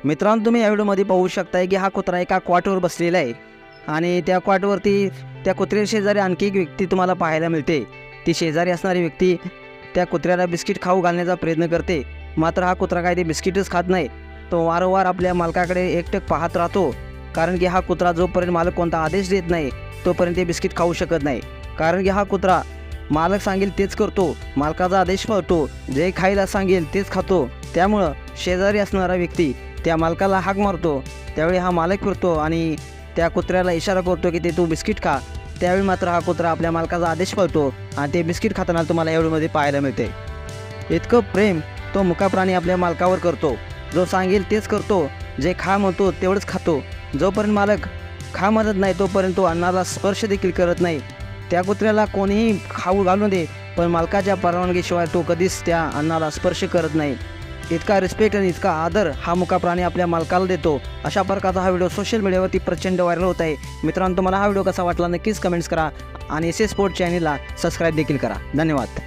मित्रांनो, तुम्ही या व्हिडिओमध्ये पाहू शकताय की हा कुत्रा एका क्वाटवर बसलेला आहे आणि त्या क्वाटवरती त्या कुत्र्या शेजारी आणखी एक व्यक्ती तुम्हाला पाहायला मिळते। ती शेजारी असणारी व्यक्ती त्या कुत्र्याला बिस्किट खाऊ घालण्याचा प्रयत्न करते, मात्र हा कुत्रा काय ते बिस्किटच खात नाही। तो वारंवार आपल्या मालकाकडे एकटक पाहत राहतो, कारण की हा कुत्रा जोपर्यंत मालक कोणता आदेश देत नाही तोपर्यंत ते बिस्किट खाऊ शकत नाही। कारण की हा कुत्रा मालक सांगेल तेच करतो, मालकाचा आदेश पाळतो, जे खायला सांगेल तेच खातो। त्यामुळं शेजारी असणारा व्यक्ती त्या मालकाला हाक मारतो, त्यावेळी हा मालक फिरतो आणि त्या कुत्र्याला इशारा करतो की ते तू बिस्किट खा। त्यावेळी मात्र हा कुत्रा आपल्या मालकाचा आदेश पाळतो आणि ते बिस्किट खाताना तुम्हाला या व्हिडिओमध्ये पाहायला मिळते। इतकं प्रेम तो मुका प्राणी आपल्या मालकावर करतो, जो सांगेल तेच करतो, जे खा म्हणतो तेवढंच खातो। जोपर्यंत मालक खा म्हणत नाही तोपर्यंत तो अन्नाला स्पर्श देखील करत नाही। त्या कुत्र्याला कोणीही खाऊ घालू दे, पण मालकाच्या परवानगीशिवाय तो कधीच त्या अन्नाला स्पर्श करत नाही। इतका रिस्पेक्ट आणि इतका आदर हा मुका प्राणी आपल्या मालकाला देतो। अशा प्रकारचा हा व्हिडिओ सोशल मीडियावरती प्रचंड व्हायरल होत आहे। मित्रांनो, तुम्हाला हा व्हिडिओ कसा वाटला नक्कीच कमेंट्स करा आणि एस स्पोर्ट चॅनलला सबस्क्राईब देखील करा। धन्यवाद।